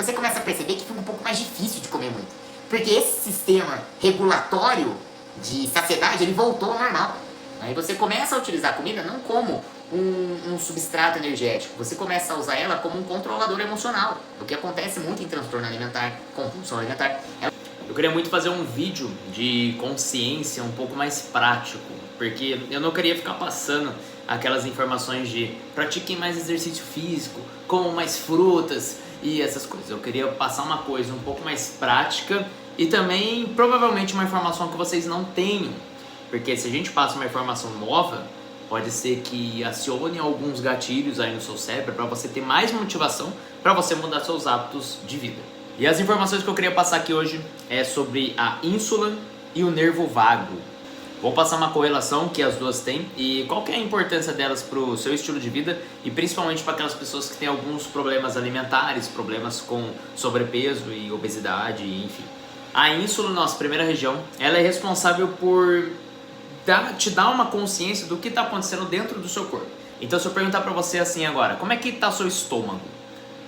você começa a perceber que fica um pouco mais difícil de comer muito. Porque esse sistema regulatório de saciedade, ele voltou ao normal. Aí você começa a utilizar a comida não como um substrato energético, você começa a usar ela como um controlador emocional, o que acontece muito em transtorno alimentar, compulsão alimentar. Eu queria muito fazer um vídeo de consciência um pouco mais prático, porque eu não queria ficar passando aquelas informações de pratiquem mais exercício físico, comam mais frutas e essas coisas. Eu queria passar uma coisa um pouco mais prática e também provavelmente uma informação que vocês não tenham, porque se a gente passa uma informação nova, pode ser que acione alguns gatilhos aí no seu cérebro para você ter mais motivação para você mudar seus hábitos de vida. E as informações que eu queria passar aqui hoje é sobre a ínsula e o nervo vago. Vou passar uma correlação que as duas têm e qual que é a importância delas para o seu estilo de vida e principalmente para aquelas pessoas que têm alguns problemas alimentares, problemas com sobrepeso e obesidade, enfim. A ínsula, nossa primeira região, ela é responsável por te dar uma consciência do que está acontecendo dentro do seu corpo. Então se eu perguntar para você assim agora, como é que está o seu estômago?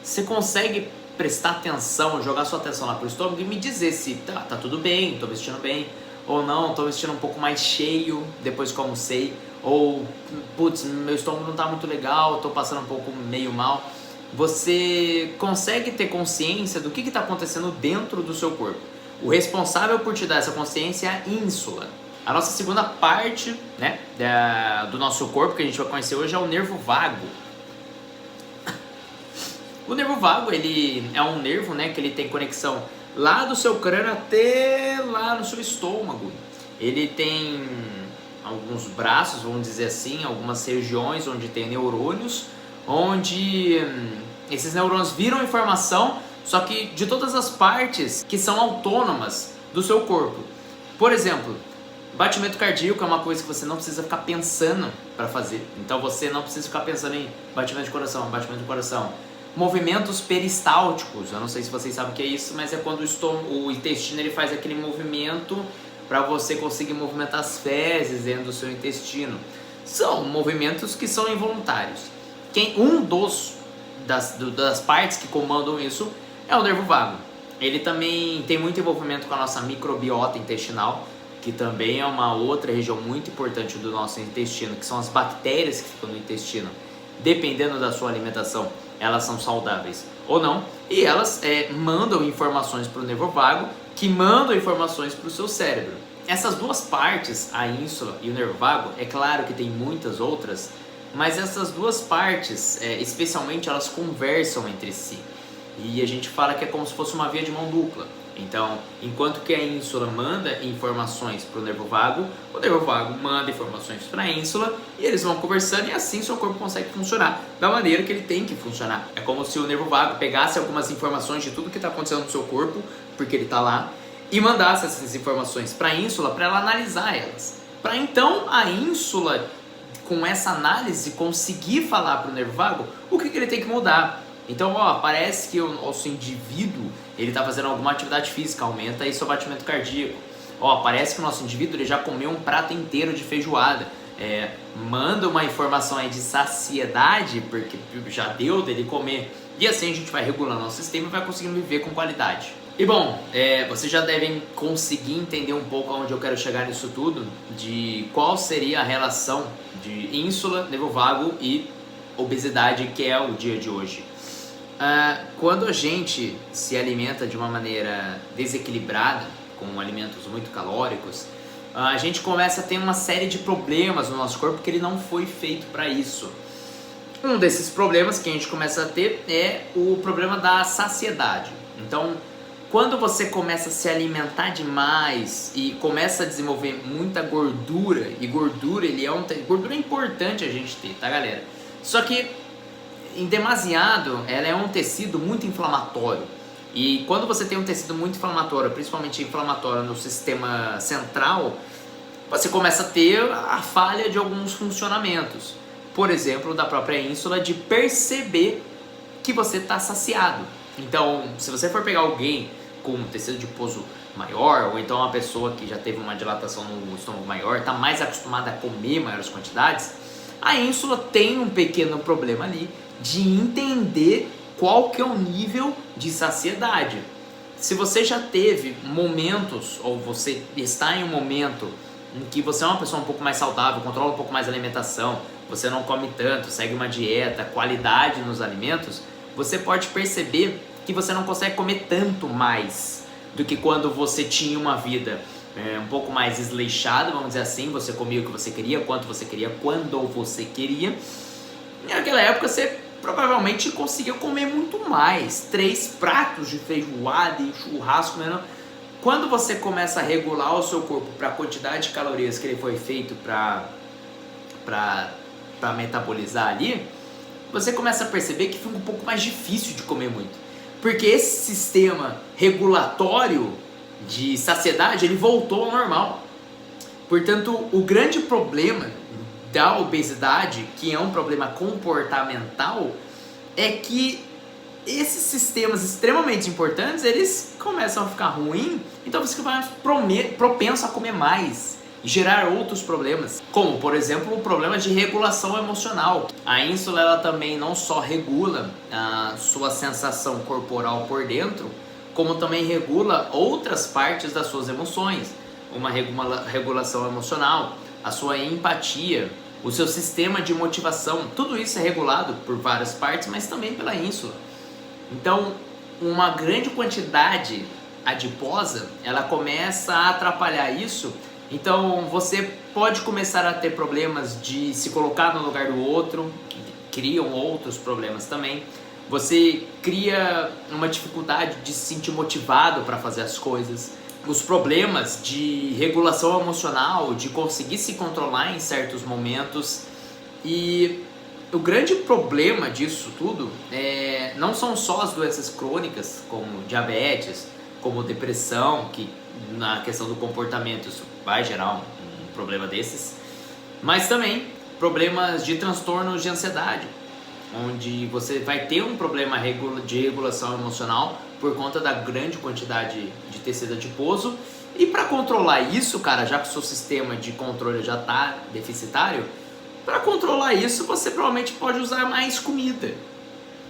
Você consegue prestar atenção, jogar sua atenção lá pro estômago e me dizer se tá tudo bem, estou me sentindo bem, ou não, estou me sentindo um pouco mais cheio depois que eu almocei, ou putz, meu estômago não está muito legal, estou passando um pouco meio mal. Você consegue ter consciência do que está acontecendo dentro do seu corpo. O responsável por te dar essa consciência é a ínsula. A nossa segunda parte, né, do nosso corpo que a gente vai conhecer hoje é o nervo vago. O nervo vago, ele é um nervo, né, que ele tem conexão lá do seu crânio até lá no seu estômago. Ele tem alguns braços, vamos dizer assim, algumas regiões onde tem neurônios, onde esses neurônios viram informação, só que de todas as partes que são autônomas do seu corpo. Por exemplo, batimento cardíaco é uma coisa que você não precisa ficar pensando para fazer. Então você não precisa ficar pensando em batimento de coração, batimento de coração. Movimentos peristálticos, eu não sei se vocês sabem o que é isso, mas é quando o intestino ele faz aquele movimento para você conseguir movimentar as fezes dentro do seu intestino. São movimentos que são involuntários. Das partes que comandam isso é o nervo vago. Ele também tem muito envolvimento com a nossa microbiota intestinal, que também é uma outra região muito importante do nosso intestino, que são as bactérias que ficam no intestino. Dependendo da sua alimentação, elas são saudáveis ou não, e elas mandam informações para o nervo vago, que mandam informações para o seu cérebro. Essas duas partes, a ínsula e o nervo vago, é claro que tem muitas outras, mas essas duas partes, especialmente, elas conversam entre si. E a gente fala que é como se fosse uma via de mão dupla. Então, enquanto que a ínsula manda informações para o nervo vago manda informações para a ínsula e eles vão conversando e assim seu corpo consegue funcionar da maneira que ele tem que funcionar. É como se o nervo vago pegasse algumas informações de tudo que está acontecendo no seu corpo, porque ele está lá, e mandasse essas informações para a ínsula para ela analisar elas. Para então a ínsula, com essa análise, conseguir falar para o nervo vago o que ele tem que mudar. Então, parece que o nosso indivíduo ele está fazendo alguma atividade física, aumenta aí seu batimento cardíaco. Parece que o nosso indivíduo ele já comeu um prato inteiro de feijoada. Manda uma informação aí de saciedade, porque já deu dele comer. E assim a gente vai regulando nosso sistema e vai conseguindo viver com qualidade. E bom, vocês já devem conseguir entender um pouco aonde eu quero chegar nisso tudo, de qual seria a relação de ínsula, nervo vago e obesidade, que é o dia de hoje. Quando a gente se alimenta de uma maneira desequilibrada, com alimentos muito calóricos, a gente começa a ter uma série de problemas no nosso corpo que ele não foi feito para isso. Um desses problemas que a gente começa a ter é o problema da saciedade. Então, quando você começa a se alimentar demais e começa a desenvolver muita gordura, e gordura é importante a gente ter, tá, galera? Só que em demasiado, ela é um tecido muito inflamatório. E quando você tem um tecido muito inflamatório, principalmente inflamatório no sistema central, você começa a ter a falha de alguns funcionamentos. Por exemplo, da própria ínsula, de perceber que você está saciado. Então, se você for pegar alguém com um tecido adiposo maior, ou então uma pessoa que já teve uma dilatação no estômago maior, está mais acostumada a comer maiores quantidades, a ínsula tem um pequeno problema ali de entender qual que é o nível de saciedade. Se você já teve momentos, ou você está em um momento em que você é uma pessoa um pouco mais saudável, controla um pouco mais a alimentação, você não come tanto, segue uma dieta, qualidade nos alimentos, você pode perceber que você não consegue comer tanto mais do que quando você tinha uma vida um pouco mais desleixada, vamos dizer assim, você comia o que você queria, quanto você queria, quando você queria. E naquela época você provavelmente conseguiu comer muito mais, 3 pratos de feijoada e churrasco, né? Quando você começa a regular o seu corpo para a quantidade de calorias que ele foi feito para metabolizar ali, você começa a perceber que fica um pouco mais difícil de comer muito. Porque esse sistema regulatório de saciedade, ele voltou ao normal. Portanto, o grande problema da obesidade, que é um problema comportamental, é que esses sistemas extremamente importantes, eles começam a ficar ruins, então você fica mais propenso a comer mais e gerar outros problemas, como por exemplo o problema de regulação emocional. A ínsula, ela também não só regula a sua sensação corporal por dentro, como também regula outras partes das suas emoções, uma regulação emocional, a sua empatia, o seu sistema de motivação, tudo isso é regulado por várias partes, mas também pela ínsula. Então, uma grande quantidade adiposa, ela começa a atrapalhar isso. Então, você pode começar a ter problemas de se colocar no lugar do outro, que criam outros problemas também. Você cria uma dificuldade de se sentir motivado para fazer as coisas. Os problemas de regulação emocional, de conseguir se controlar em certos momentos. E o grande problema disso tudo não são só as doenças crônicas, como diabetes, como depressão, que na questão do comportamento isso vai gerar um problema desses, mas também problemas de transtornos de ansiedade, onde você vai ter um problema de regulação emocional por conta da grande quantidade de tecido adiposo. E para controlar isso, cara, já que o seu sistema de controle já está deficitário, para controlar isso você provavelmente pode usar mais comida.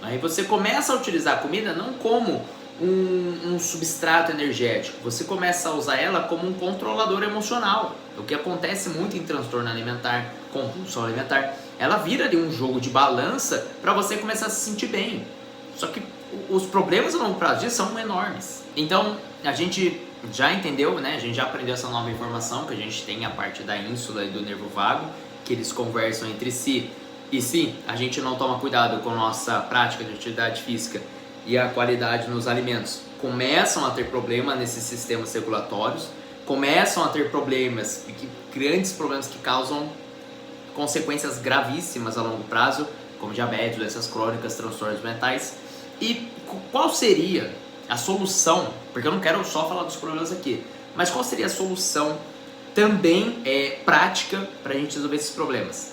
Aí você começa a utilizar a comida não como um substrato energético, você começa a usar ela como um controlador emocional. O que acontece muito em transtorno alimentar, compulsão alimentar, ela vira ali um jogo de balança para você começar a se sentir bem. Só que os problemas a longo prazo disso são enormes. Então a gente já entendeu, né? A gente já aprendeu essa nova informação, que a gente tem a parte da ínsula e do nervo vago, que eles conversam entre si. E se a gente não toma cuidado com a nossa prática de atividade física e a qualidade nos alimentos, começam a ter problema nesses sistemas regulatórios, começam a ter problemas, grandes problemas que causam consequências gravíssimas a longo prazo, como diabetes, doenças crônicas, transtornos mentais. E qual seria a solução? Porque eu não quero só falar dos problemas aqui, mas qual seria a solução também prática para a gente resolver esses problemas?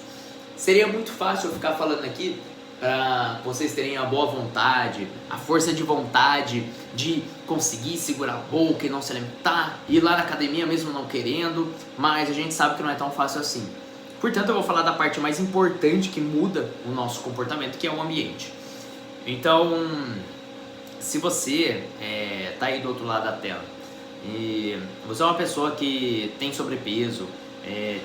Seria muito fácil eu ficar falando aqui para vocês terem a boa vontade, a força de vontade de conseguir segurar a boca e não se alimentar, ir lá na academia mesmo não querendo, mas a gente sabe que não é tão fácil assim. Portanto, eu vou falar da parte mais importante que muda o nosso comportamento, que é o ambiente. Então, se você está aí do outro lado da tela e você é uma pessoa que tem sobrepeso,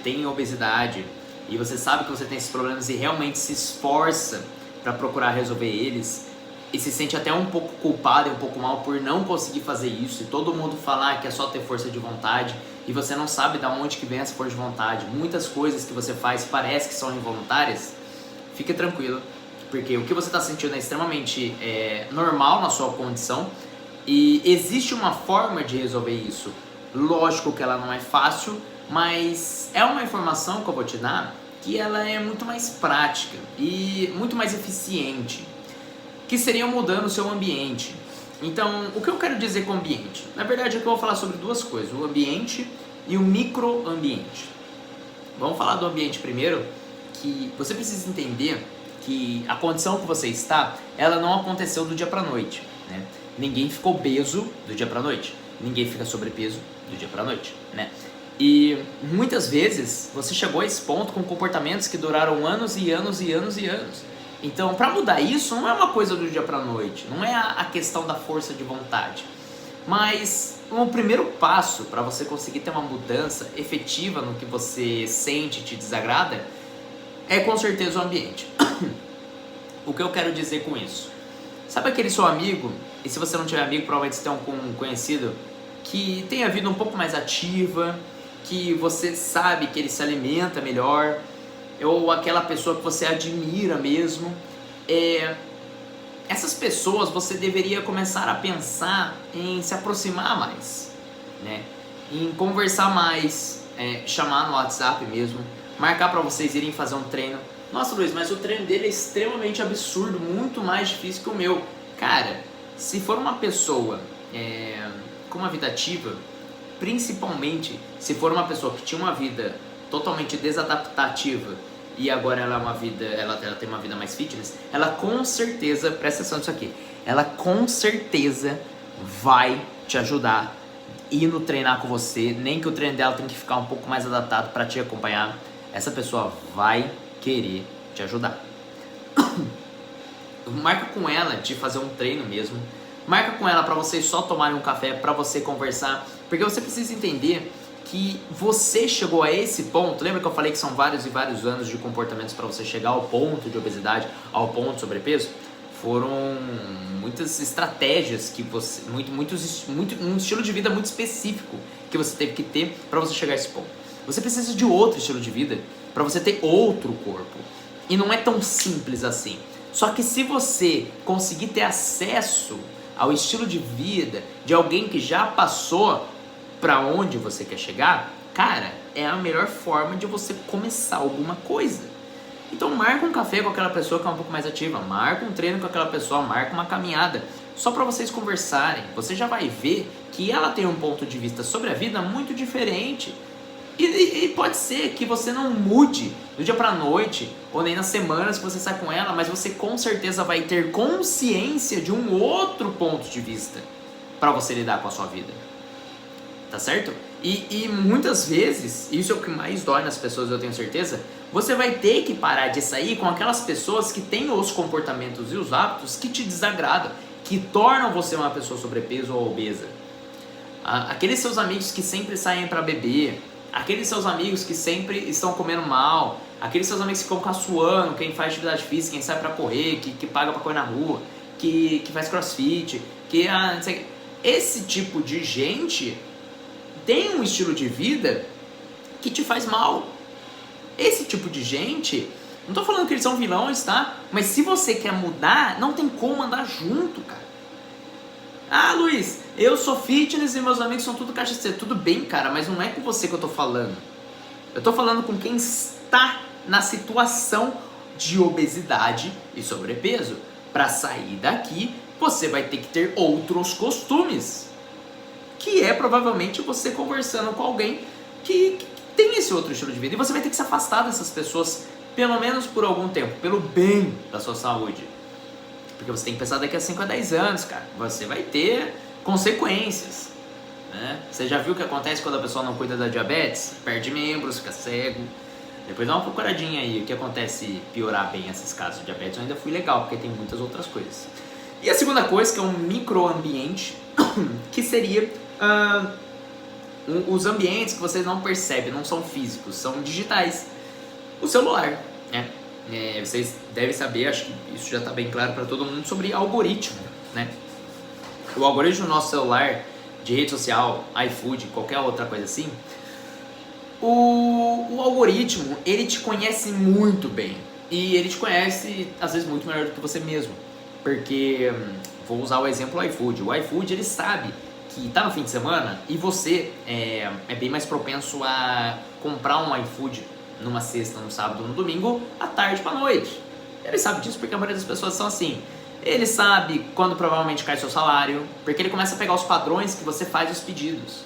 tem obesidade, e você sabe que você tem esses problemas e realmente se esforça para procurar resolver eles, e se sente até um pouco culpado e um pouco mal por não conseguir fazer isso, e todo mundo falar que é só ter força de vontade, e você não sabe de onde que vem essa força de vontade, muitas coisas que você faz parece que são involuntárias, fique tranquilo, porque o que você está sentindo é extremamente normal na sua condição, e existe uma forma de resolver isso. Lógico que ela não é fácil, mas é uma informação que eu vou te dar que ela é muito mais prática e muito mais eficiente, que seria mudando o seu ambiente. Então, o que eu quero dizer com ambiente? Na verdade, aqui eu vou falar sobre duas coisas, o ambiente e o microambiente. Vamos falar do ambiente primeiro, que você precisa entender que a condição que você está, ela não aconteceu do dia para noite, né? Ninguém ficou obeso do dia para noite, ninguém fica sobrepeso do dia para noite, né? E muitas vezes você chegou a esse ponto com comportamentos que duraram anos e anos e anos e anos. Então, para mudar isso, não é uma coisa do dia para noite, não é a questão da força de vontade. Mas o primeiro passo para você conseguir ter uma mudança efetiva no que você sente e te desagrada é com certeza o ambiente. O que eu quero dizer com isso? Sabe aquele seu amigo, e se você não tiver amigo, provavelmente você tem um conhecido que tem a vida um pouco mais ativa, que você sabe que ele se alimenta melhor, ou aquela pessoa que você admira mesmo. Essas pessoas você deveria começar a pensar em se aproximar mais, né? Em conversar mais, chamar no WhatsApp mesmo, marcar para vocês irem fazer um treino. Nossa, Luiz, mas o treino dele é extremamente absurdo, muito mais difícil que o meu. Cara, se for uma pessoa com uma vida ativa, principalmente se for uma pessoa que tinha uma vida totalmente desadaptativa e agora ela tem uma vida mais fitness, ela com certeza, presta atenção nisso aqui, ela com certeza vai te ajudar indo treinar com você, nem que o treino dela tenha que ficar um pouco mais adaptado para te acompanhar, essa pessoa vai querer te ajudar. Marca com ela de fazer um treino mesmo, marca com ela para vocês só tomarem um café, para você conversar, porque você precisa entender que você chegou a esse ponto. Lembra que eu falei que são vários e vários anos de comportamentos para você chegar ao ponto de obesidade, ao ponto de sobrepeso? Foram muitas estratégias que você, um estilo de vida muito específico que você teve que ter para você chegar a esse ponto. Você precisa de outro estilo de vida para você ter outro corpo. E não é tão simples assim. Só que se você conseguir ter acesso ao estilo de vida de alguém que já passou para onde você quer chegar, cara, é a melhor forma de você começar alguma coisa. Então marca um café com aquela pessoa que é um pouco mais ativa, marca um treino com aquela pessoa, marca uma caminhada, só para vocês conversarem. Você já vai ver que ela tem um ponto de vista sobre a vida muito diferente. E pode ser que você não mude do dia pra noite, ou nem nas semanas que você sai com ela, mas você com certeza vai ter consciência de um outro ponto de vista para você lidar com a sua vida. Tá certo? E muitas vezes, isso é o que mais dói nas pessoas, eu tenho certeza, você vai ter que parar de sair com aquelas pessoas que têm os comportamentos e os hábitos que te desagradam, que tornam você uma pessoa sobrepeso ou obesa. Aqueles seus amigos que sempre saem para beber, aqueles seus amigos que sempre estão comendo mal, aqueles seus amigos que ficam caçoando, quem faz atividade física, quem sai pra correr, que paga pra correr na rua, que faz crossfit, não sei, esse tipo de gente tem um estilo de vida que te faz mal. Esse tipo de gente, não tô falando que eles são vilões, tá? Mas se você quer mudar, não tem como andar junto, cara. Ah, Luiz, eu sou fitness e meus amigos são tudo cachaceiro. Tudo bem, cara, mas não é com você que eu tô falando. Eu tô falando com quem está na situação de obesidade e sobrepeso. Para sair daqui, você vai ter que ter outros costumes. Que é provavelmente você conversando com alguém que tem esse outro estilo de vida. E você vai ter que se afastar dessas pessoas, pelo menos por algum tempo, pelo bem da sua saúde. Porque você tem que pensar daqui a 5 a 10 anos, cara. Você vai ter consequências, né? Você já viu o que acontece quando a pessoa não cuida da diabetes? Perde membros, fica cego. Depois dá uma procuradinha aí, o que acontece se piorar bem esses casos de diabetes. Eu ainda fui legal, porque tem muitas outras coisas. E a segunda coisa, que é um microambiente, que seria os ambientes que vocês não percebem, não são físicos, são digitais. O celular, né? Vocês devem saber, acho que isso já está bem claro para todo mundo, sobre algoritmo, né? O algoritmo do nosso celular, de rede social, iFood, qualquer outra coisa assim, o algoritmo, ele te conhece muito bem. E ele te conhece, às vezes, muito melhor do que você mesmo. Porque, vou usar o exemplo do iFood. O iFood, ele sabe que tá no fim de semana e você é bem mais propenso a comprar um iFood numa sexta, no sábado, no domingo, à tarde pra noite. Ele sabe disso porque a maioria das pessoas são assim. Ele sabe quando provavelmente cai seu salário, porque ele começa a pegar os padrões que você faz os pedidos.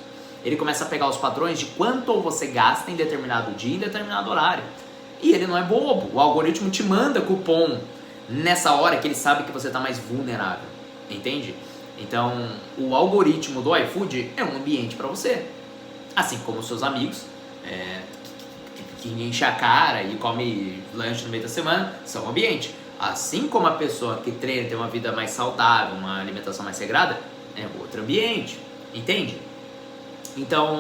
Ele começa a pegar os padrões de quanto você gasta em determinado dia, em determinado horário. E ele não é bobo. O algoritmo te manda cupom nessa hora que ele sabe que você está mais vulnerável. Entende? Então, o algoritmo do iFood é um ambiente para você. Assim como os seus amigos, que enche a cara e come lanche no meio da semana, são um ambiente. Assim como a pessoa que treina tem uma vida mais saudável, uma alimentação mais regrada, é outro ambiente, entende? Então,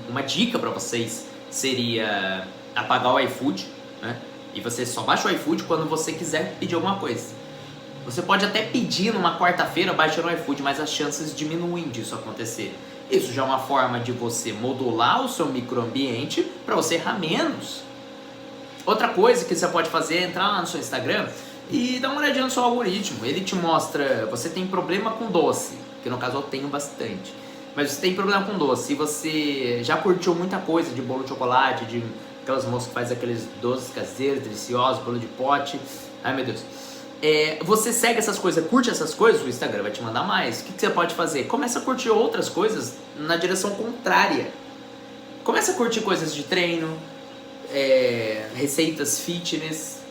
uma dica para vocês seria apagar o iFood, né? E você só baixa o iFood quando você quiser pedir alguma coisa. Você pode até pedir numa quarta-feira baixando o iFood, mas as chances diminuem disso acontecer. Isso já é uma forma de você modular o seu microambiente para você errar menos. Outra coisa que você pode fazer é entrar lá no seu Instagram e dar uma olhadinha no seu algoritmo. Ele te mostra, você tem problema com doce, que no caso eu tenho bastante. Mas você tem problema com doce e você já curtiu muita coisa de bolo de chocolate, de aquelas moças que fazem aqueles doces caseiros, deliciosos, bolo de pote. Ai meu Deus. Você segue essas coisas, curte essas coisas, o Instagram vai te mandar mais. O que você pode fazer? Começa a curtir outras coisas na direção contrária. Começa a curtir coisas de treino, receitas fitness,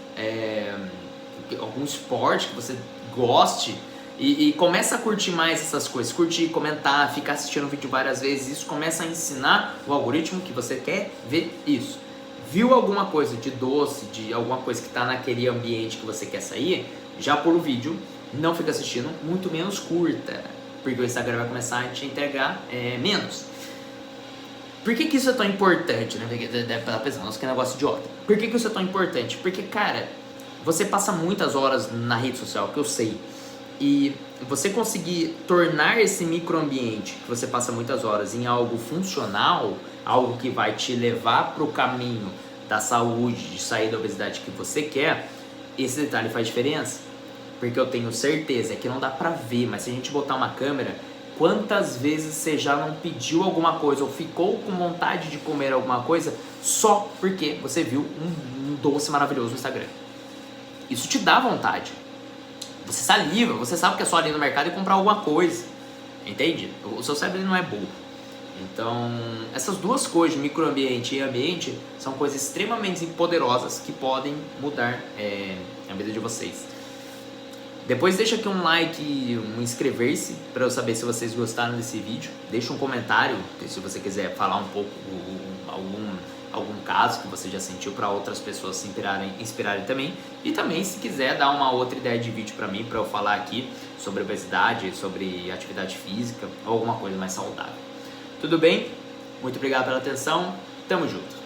algum esporte que você goste e começa a curtir mais essas coisas, curtir, comentar, ficar assistindo o vídeo várias vezes. Isso começa a ensinar o algoritmo que você quer ver isso. Viu alguma coisa de doce, de alguma coisa que está naquele ambiente que você quer sair, já pula o vídeo, não fica assistindo, muito menos curta, porque o Instagram vai começar a te entregar menos. Por que isso é tão importante, né? Porque deve estar pensando, nossa, que negócio idiota. Por que isso é tão importante? Porque, cara, você passa muitas horas na rede social, que eu sei, e você conseguir tornar esse microambiente que você passa muitas horas em algo funcional, algo que vai te levar para o caminho da saúde, de sair da obesidade que você quer, esse detalhe faz diferença. Porque eu tenho certeza que não dá pra ver, mas se a gente botar uma câmera, quantas vezes você já não pediu alguma coisa ou ficou com vontade de comer alguma coisa só porque você viu um doce maravilhoso no Instagram? Isso te dá vontade. Você saliva, você sabe que é só ali no mercado e comprar alguma coisa, entende? O seu cérebro não é burro. Então, essas duas coisas, microambiente e ambiente, são coisas extremamente poderosas que podem mudar a vida de vocês. Depois deixa aqui um like e um inscrever-se para eu saber se vocês gostaram desse vídeo. Deixa um comentário se você quiser falar um pouco algum caso que você já sentiu para outras pessoas se inspirarem também. E também se quiser dar uma outra ideia de vídeo para mim, para eu falar aqui sobre obesidade, sobre atividade física ou alguma coisa mais saudável. Tudo bem? Muito obrigado pela atenção. Tamo junto.